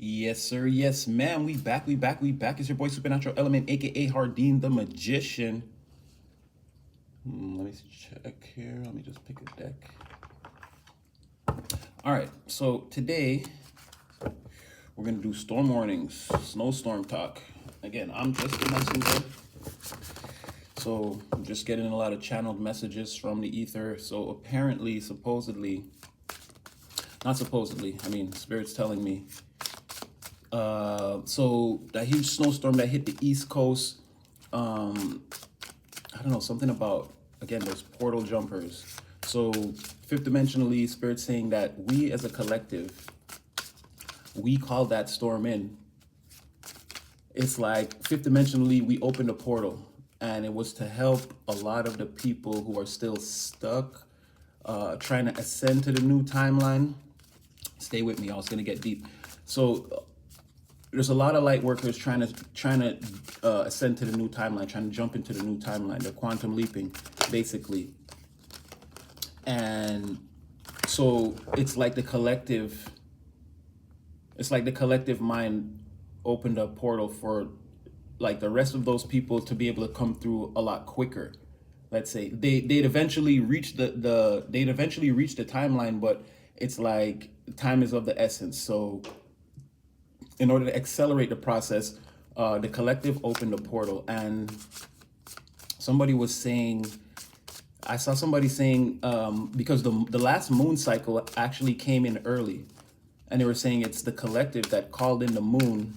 Yes, sir. Yes, ma'am. We back. We back. We back. It's your boy Supernatural Element, aka Hardin the Magician. Let me check here. Let me just pick a deck. All right. So today we're gonna do storm warnings, snowstorm talk. Again, I'm just a messenger. So I'm just getting a lot of channeled messages from the ether. So apparently, supposedly, not supposedly. I mean, Spirit's telling me. So that huge snowstorm that hit the East Coast, I don't know, something about, again, there's portal jumpers. So fifth dimensionally, Spirit's saying that we as a collective, we called that storm in. It's like fifth dimensionally, we opened a portal, and it was to help a lot of the people who are still stuck, trying to ascend to the new timeline. Stay with me, I was gonna get deep. So there's a lot of light workers trying to ascend to the new timeline, trying to jump into the new timeline. They're quantum leaping, basically. And so it's like the collective mind opened a portal for like the rest of those people to be able to come through a lot quicker. Let's say they'd eventually reach the timeline, but it's like time is of the essence. So in order to accelerate the process, the collective opened a portal, and somebody was saying, I saw somebody saying, because the last moon cycle actually came in early, and they were saying it's the collective that called in the moon.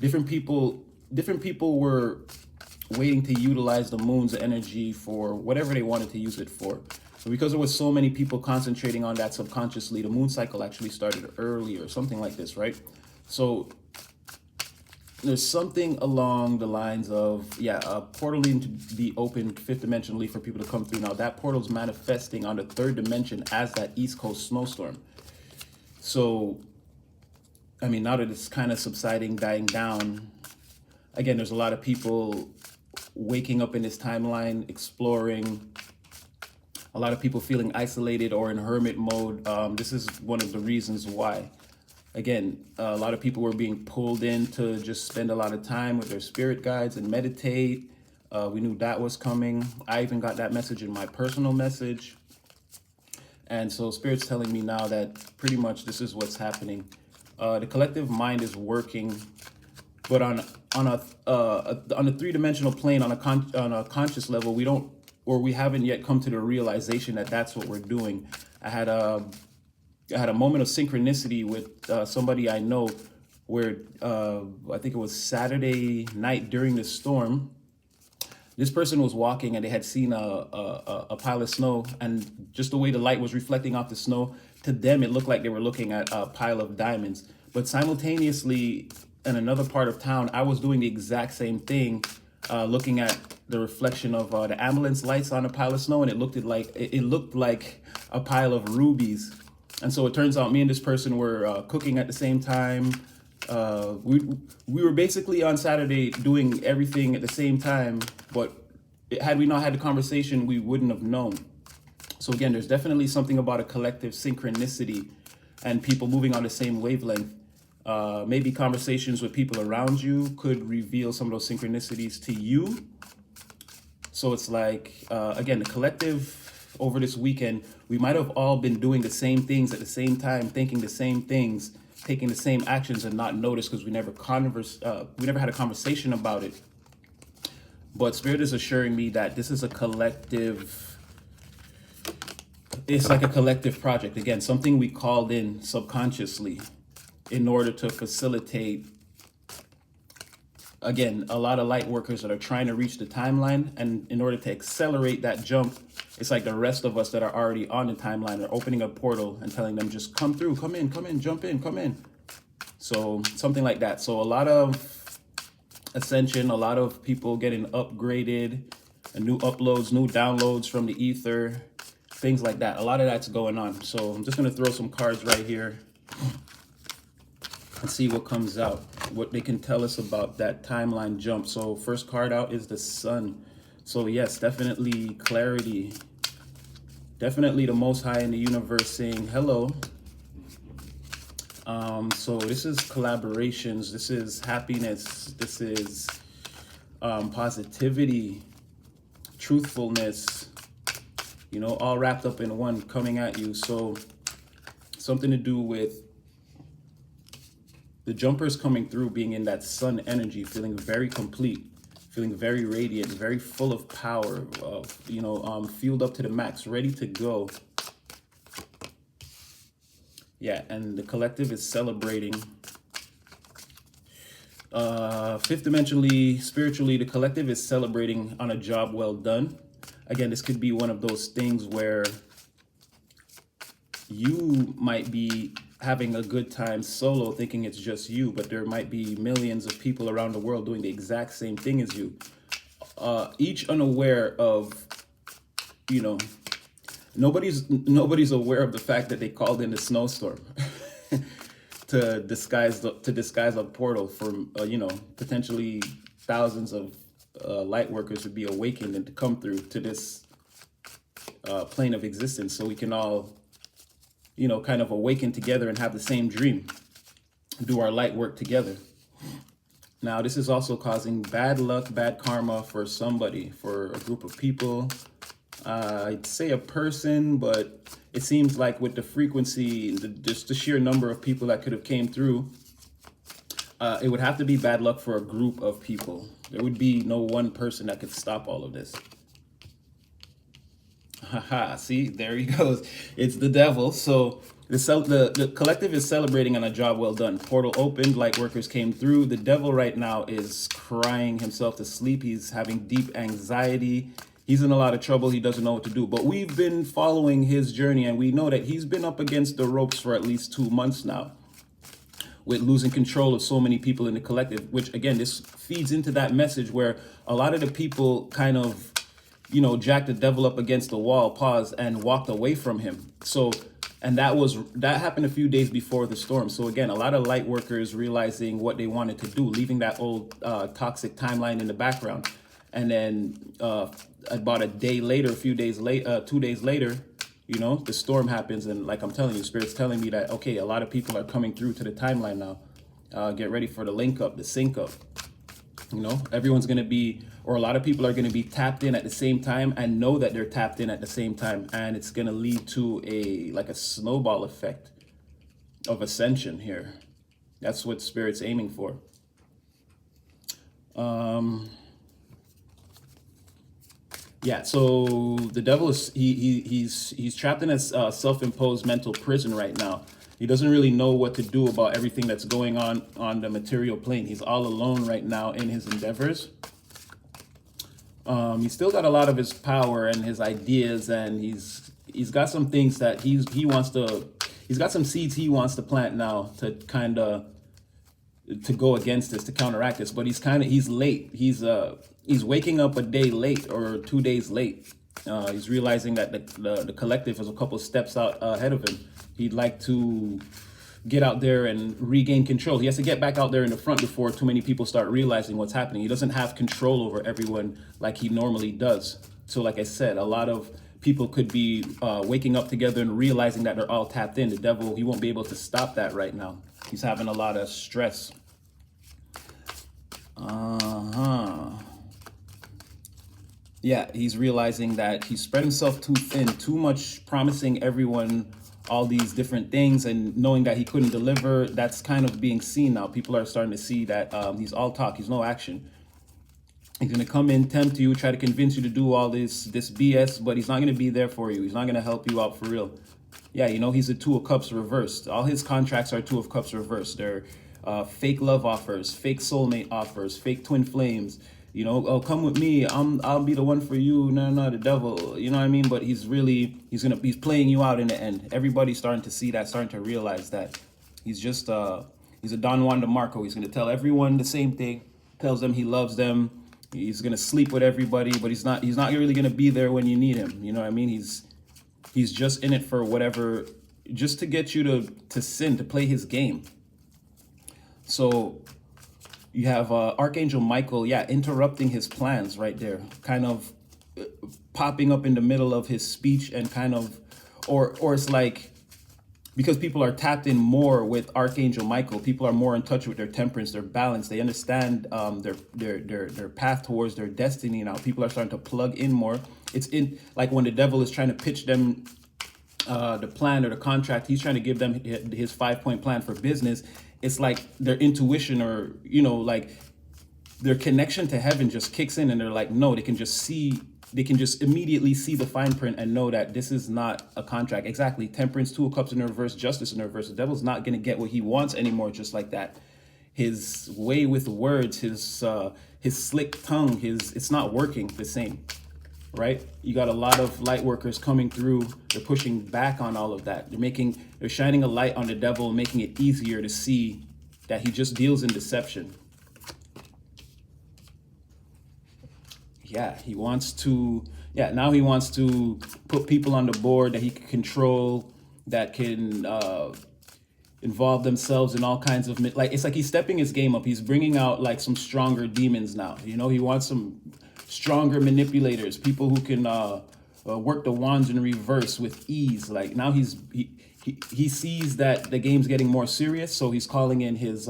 Different people were waiting to utilize the moon's energy for whatever they wanted to use it for. But because there was so many people concentrating on that subconsciously, the moon cycle actually started early or something like this, right? So there's something along the lines of, a portal needing to be opened fifth dimensionally for people to come through. Now that portal's manifesting on the third dimension as that East Coast snowstorm. So, I mean, now that it's kind of subsiding, dying down, again, there's a lot of people waking up in this timeline, exploring. A lot of people feeling isolated or in hermit mode. This is one of the reasons why. Again, a lot of people were being pulled in to just spend a lot of time with their spirit guides and meditate. We knew that was coming. I even got that message in my personal message. And so Spirit's telling me now that pretty much this is what's happening. The collective mind is working, but on a three-dimensional plane, on a conscious level, we haven't yet come to the realization that that's what we're doing. I had a moment of synchronicity with somebody I know where I think it was Saturday night during the storm. This person was walking and they had seen a pile of snow, and just the way the light was reflecting off the snow, to them it looked like they were looking at a pile of diamonds. But simultaneously, in another part of town, I was doing the exact same thing, looking at the reflection of the ambulance lights on a pile of snow, and it looked like a pile of rubies. And so it turns out me and this person were cooking at the same time. We were basically on Saturday doing everything at the same time, but had we not had the conversation, we wouldn't have known. So again, there's definitely something about a collective synchronicity and people moving on the same wavelength. Maybe conversations with people around you could reveal some of those synchronicities to you. So it's like, again, the collective over this weekend, we might have all been doing the same things at the same time, thinking the same things, taking the same actions, and not notice because we never had a conversation about it. But Spirit is assuring me that this is a collective. It's like a collective project. Again, something we called in subconsciously in order to facilitate, again, a lot of light workers that are trying to reach the timeline. And in order to accelerate that jump, it's like the rest of us that are already on the timeline are opening a portal and telling them, just come through, come in, jump in, come in. So something like that. So a lot of ascension, a lot of people getting upgraded, and new uploads, new downloads from the ether, things like that. A lot of that's going on. So I'm just going to throw some cards right here and see what comes out, what they can tell us about that timeline jump. So first card out is the Sun. So yes, definitely clarity. Definitely the Most High in the universe saying hello. So this is collaborations, this is happiness, this is positivity, truthfulness, you know, all wrapped up in one coming at you. So something to do with the jumpers coming through, being in that sun energy, feeling very complete, feeling very radiant, very full of power, you know, fueled up to the max, ready to go. Yeah, and the collective is celebrating. Fifth dimensionally, spiritually, the collective is celebrating on a job well done. Again, this could be one of those things where you might be having a good time solo thinking it's just you, but there might be millions of people around the world doing the exact same thing as you. Each unaware of, you know, nobody's aware of the fact that they called in a snowstorm to disguise a portal from you know, potentially thousands of light workers to be awakened and to come through to this plane of existence, so we can all, you know, kind of awaken together and have the same dream, do our light work together. Now, this is also causing bad luck, bad karma for somebody, for a group of people. I'd say a person, but it seems like with the frequency, just the sheer number of people that could have came through, it would have to be bad luck for a group of people. There would be no one person that could stop all of this. Haha, see, there he goes. It's the devil. So the collective is celebrating on a job well done. Portal opened, light workers came through. The devil right now is crying himself to sleep. He's having deep anxiety. He's in a lot of trouble. He doesn't know what to do. But we've been following his journey, and we know that he's been up against the ropes for at least 2 months now, with losing control of so many people in the collective, which again, this feeds into that message where a lot of the people kind of, you know, jacked the devil up against the wall, paused, and walked away from him. So, and that happened a few days before the storm. So again, a lot of light workers realizing what they wanted to do, leaving that old toxic timeline in the background. And then about a day later, 2 days later, you know, the storm happens. And like I'm telling you, Spirit's telling me that, okay, a lot of people are coming through to the timeline now. Get ready for the link up, the sync up. You know, everyone's going to be, or a lot of people are going to be tapped in at the same time and know that they're tapped in at the same time. And it's going to lead to like a snowball effect of ascension here. That's what Spirit's aiming for. Yeah, so the devil is, he's trapped in a self-imposed mental prison right now. He doesn't really know what to do about everything that's going on the material plane. He's all alone right now in his endeavors. He's still got a lot of his power and his ideas, and he's got some things that he's got some seeds he wants to plant now to kind of to go against this, to counteract this. But he's late. He's waking up a day late or 2 days late. He's realizing that the collective is a couple steps out ahead of him. He'd like to get out there and regain control. He has to get back out there in the front before too many people start realizing what's happening. He doesn't have control over everyone like he normally does. So like I said, a lot of people could be waking up together and realizing that they're all tapped in. The devil, he won't be able to stop that right now. He's having a lot of stress. Yeah, he's realizing that he spread himself too thin, too much promising everyone all these different things and knowing that he couldn't deliver. That's kind of being seen now. People are starting to see that he's all talk, he's no action. He's going to come in, tempt you, try to convince you to do all this BS, but he's not going to be there for you. He's not going to help you out for real. Yeah, you know, he's a Two of Cups reversed. All his contracts are Two of Cups reversed. They're fake love offers, fake soulmate offers, fake twin flames. You know, oh, come with me. I'll be the one for you. No, the devil. You know what I mean? But he's playing you out in the end. Everybody's starting to see that, starting to realize that he's just he's a Don Juan DeMarco. He's going to tell everyone the same thing. Tells them he loves them. He's going to sleep with everybody, but he's not really going to be there when you need him. You know what I mean? He's just in it for whatever, just to get you to sin, to play his game. So you have Archangel Michael, yeah, interrupting his plans right there, kind of popping up in the middle of his speech and kind of, or it's like because people are tapped in more with Archangel Michael. People are more in touch with their temperance, their balance. They understand their path towards their destiny now. People are starting to plug in more. It's in like when the devil is trying to pitch them the plan or the contract, he's trying to give them his 5-point plan for business. It's like their intuition, or like their connection to heaven just kicks in, and they're like, no, they can just immediately see the fine print and know that this is not a contract. Exactly. Temperance, 2 of Cups in reverse, Justice in reverse. The devil's not going to get what he wants anymore, just like that. His way with words, his slick tongue, it's not working the same, right? You got a lot of light workers coming through. They're pushing back on all of that. They're shining a light on the devil, making it easier to see that he just deals in deception. Yeah, now he wants to put people on the board that he can control, that can involve themselves in all kinds of, like, it's like he's stepping his game up. He's bringing out like some stronger demons now. He wants some stronger manipulators, people who can work the wands in reverse with ease. Like now he sees that the game's getting more serious, so he's calling in his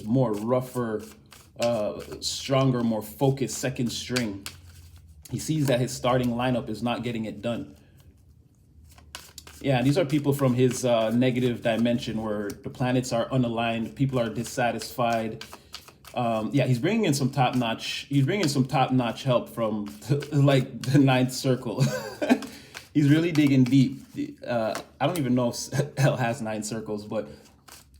more rougher, stronger, more focused second string. He sees that his starting lineup is not getting it done. Yeah, these are people from his negative dimension where the planets are unaligned, people are dissatisfied. Yeah, he's bringing in some top-notch help from like the 9th circle. He's really digging deep. I don't even know if hell has 9 circles, but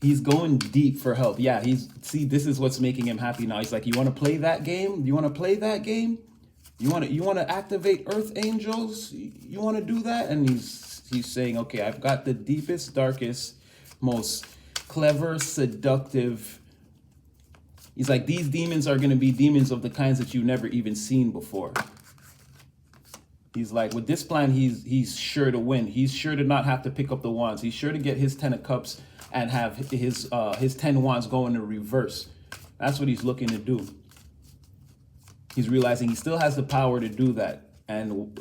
he's going deep for help. Yeah, this is what's making him happy now. He's like, you want to play that game? You want to play that game? You want to activate Earth Angels? You want to do that? And he's saying, okay, I've got the deepest, darkest, most clever, seductive. He's like, these demons are going to be demons of the kinds that you've never even seen before. He's like, with this plan, he's sure to win. He's sure to not have to pick up the wands. He's sure to get his 10 of Cups and have his 10 wands go in the reverse. That's what he's looking to do. He's realizing he still has the power to do that. And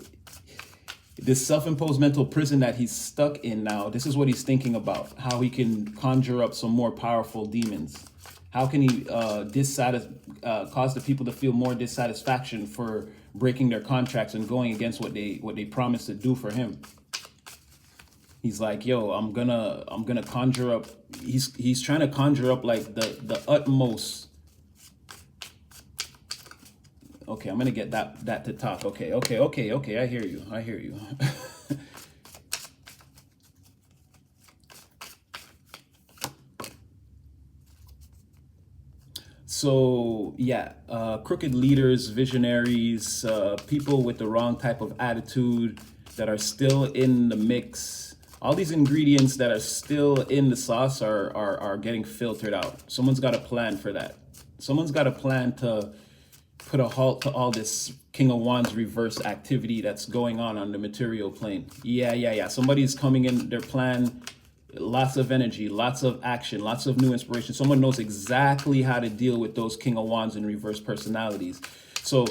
this self-imposed mental prison that he's stuck in now, this is what he's thinking about, how he can conjure up some more powerful demons. How can he cause the people to feel more dissatisfaction for breaking their contracts and going against what they promised to do for him? He's like, yo, I'm gonna conjure up. He's trying to conjure up like the utmost. Okay, I'm gonna get that to talk. Okay. I hear you. So yeah, crooked leaders, visionaries, people with the wrong type of attitude that are still in the mix. All these ingredients that are still in the sauce are getting filtered out. Someone's got a plan for that. Someone's got a plan to put a halt to all this King of Wands reverse activity that's going on the material plane. Yeah. Somebody's coming in, their plan, lots of energy, lots of action, lots of new inspiration. Someone knows exactly how to deal with those King of Wands and reverse personalities. So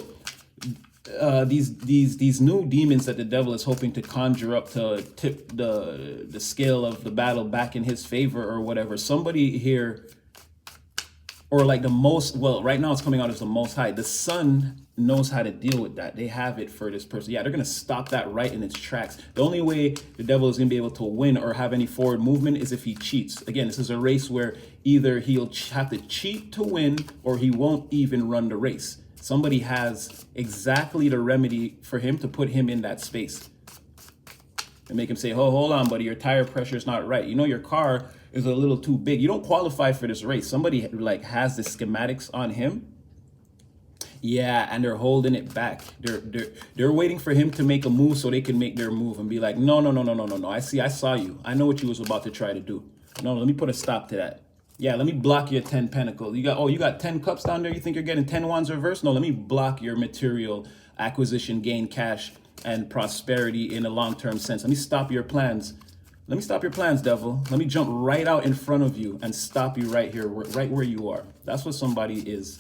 these new demons that the devil is hoping to conjure up to tip the scale of the battle back in his favor or whatever. Somebody here, or like right now it's coming out as the Most High. The Sun knows how to deal with that. They have it for this person. Yeah, they're going to stop that right in its tracks. The only way the devil is going to be able to win or have any forward movement is if he cheats. Again, this is a race where either he'll have to cheat to win or he won't even run the race. Somebody has exactly the remedy for him to put him in that space and make him say, oh, hold on, buddy, your tire pressure is not right. Your car is a little too big. You don't qualify for this race. Somebody like has the schematics on him. Yeah, and they're holding it back. They're waiting for him to make a move so they can make their move and be like, no. I saw you. I know what you was about to try to do. No, let me put a stop to that. Yeah, let me block your 10 pentacles. You got 10 cups down there. You think you're getting 10 wands reverse? No, let me block your material acquisition, gain, cash, and prosperity in a long-term sense. Let me stop your plans. Let me stop your plans, devil. Let me jump right out in front of you and stop you right here, right where you are. That's what somebody is.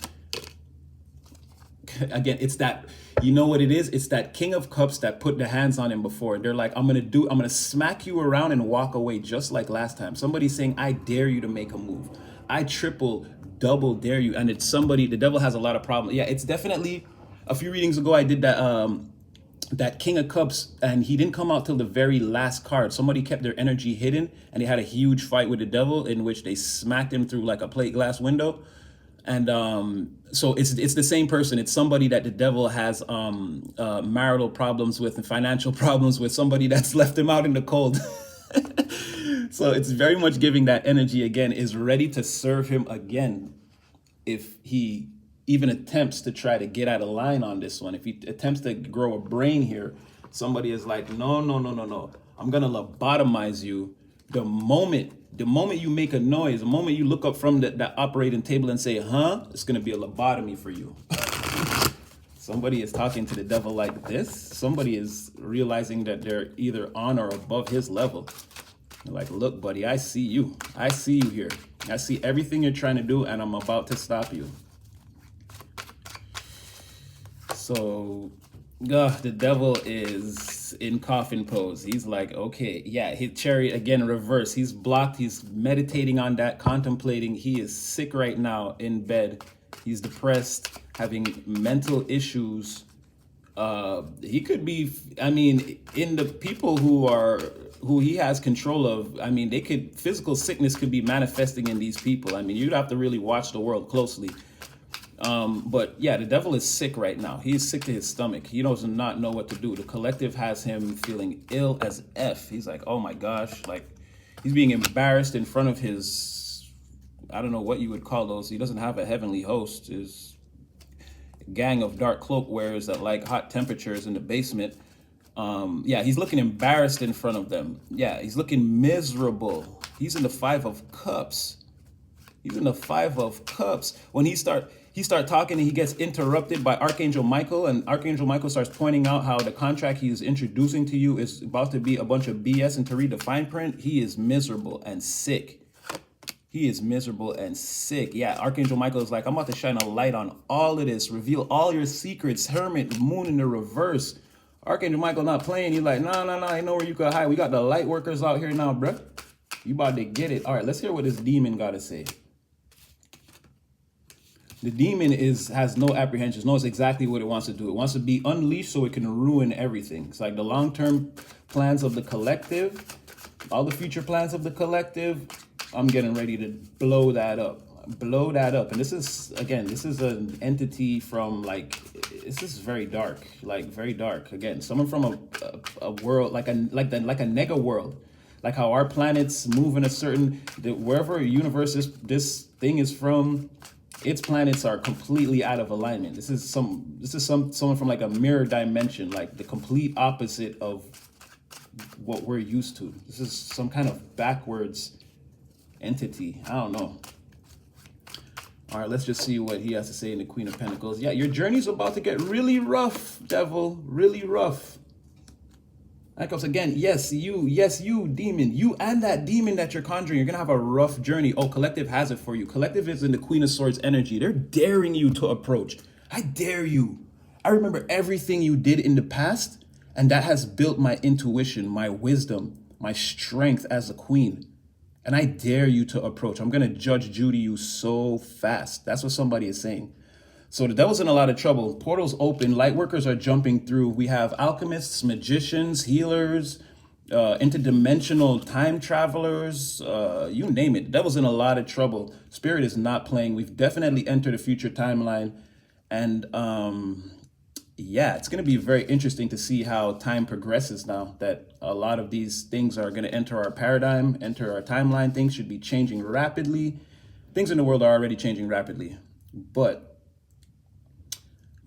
again, it's that, you know what it is? It's that King of Cups that put their hands on him before. They're like, I'm gonna smack you around and walk away just like last time. Somebody's saying, I dare you to make a move. I triple, double dare you. And it's somebody, the devil has a lot of problems. Yeah, it's definitely, a few readings ago, I did that King of Cups, and he didn't come out till the very last card. Somebody kept their energy hidden, and they had a huge fight with the devil in which they smacked him through like a plate glass window. And so it's the same person. It's somebody that the devil has marital problems with and financial problems with, somebody that's left him out in the cold. So it's very much giving that energy again, is ready to serve him again if he even attempts to try to get out of line on this one. If he attempts to grow a brain here, somebody is like, no, no, no, no, no. I'm gonna lobotomize you. The moment you make a noise, the moment you look up from that operating table and say, huh, it's gonna be a lobotomy for you. Somebody is talking to the devil like this. Somebody is realizing that they're either on or above his level. They're like, look, buddy, I see you. I see you here. I see everything you're trying to do, and I'm about to stop you. So, the devil is in coffin pose. He's like, okay, yeah, his chariot again, reverse. He's blocked. He's meditating on that, contemplating. He is sick right now in bed. He's depressed, having mental issues. He could be, I mean, in the people who he has control of, I mean, physical sickness could be manifesting in these people. I mean, you'd have to really watch the world closely. But yeah, the devil is sick right now. He is sick to his stomach. He does not know what to do. The collective has him feeling ill as F. He's like, oh my gosh, like he's being embarrassed in front of his, I don't know what you would call those. He doesn't have a heavenly host. His gang of dark cloak wearers that like hot temperatures in the basement. Yeah, he's looking embarrassed in front of them. Yeah, he's looking miserable. He's in the Five of Cups. He's in the Five of Cups. When he start talking and he gets interrupted by Archangel Michael, and Archangel Michael starts pointing out how the contract he is introducing to you is about to be a bunch of BS and to read the fine print, he is miserable and sick. He is miserable and sick. Yeah, Archangel Michael is like, I'm about to shine a light on all of this, reveal all your secrets, Hermit, Moon in the reverse. Archangel Michael not playing. He's like, no, I know where you could hide. We got the light workers out here now, bruh. You about to get it. All right, let's hear what this demon got to say. The demon has no apprehensions, knows exactly what it wants to do. It wants to be unleashed so it can ruin everything. It's like the long-term plans of the collective, all the future plans of the collective. I'm getting ready to blow that up. Blow that up. And this is, again, this is an entity from like, this is very dark, like very dark. Again, someone from a world, like a nega world. Like how our planets move in a certain, wherever universe this thing is from, its planets are completely out of alignment. This is someone from like a mirror dimension, like the complete opposite of what we're used to. This is some kind of backwards entity. I don't know. All right, let's just see what he has to say in the Queen of Pentacles. Yeah, your journey's about to get really rough, devil, really rough. That comes again. Yes, you, demon. You and that demon that you're conjuring, you're going to have a rough journey. Oh, collective has it for you. Collective is in the Queen of Swords energy. They're daring you to approach. I dare you. I remember everything you did in the past, and that has built my intuition, my wisdom, my strength as a queen. And I dare you to approach. I'm going to judge Judy you so fast. That's what somebody is saying. So the devil's in a lot of trouble. Portals open. Light workers are jumping through. We have alchemists, magicians, healers, interdimensional time travelers, you name it. The devil's in a lot of trouble. Spirit is not playing. We've definitely entered a future timeline. And yeah, it's going to be very interesting to see how time progresses now that a lot of these things are going to enter our paradigm, enter our timeline. Things should be changing rapidly. Things in the world are already changing rapidly. But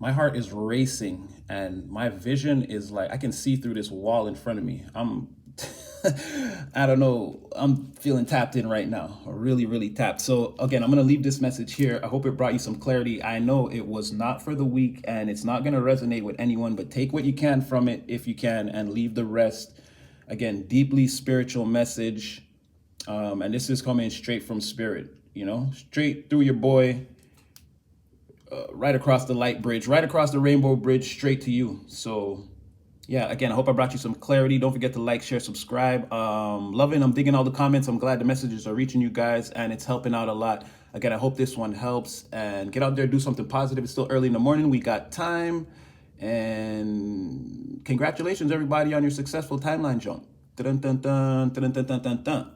my heart is racing and my vision is like, I can see through this wall in front of me. I don't know. I'm feeling tapped in right now. Really, really tapped. So again, I'm going to leave this message here. I hope it brought you some clarity. I know it was not for the weak and it's not going to resonate with anyone, but take what you can from it if you can and leave the rest. Again, deeply spiritual message. And this is coming straight from spirit, you know, straight through your boy. right across the light bridge, right across the rainbow bridge, straight to you. So yeah, again, I hope I brought you some clarity. Don't forget to like, share, subscribe. I'm digging all the comments. I'm glad the messages are reaching you guys and it's helping out a lot. Again, I hope this one helps, and get out there, do something positive. It's still early in the morning. We got time. And congratulations, everybody, on your successful timeline jump. Dun, dun, dun, dun, dun, dun, dun, dun, dun.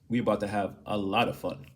We about to have a lot of fun.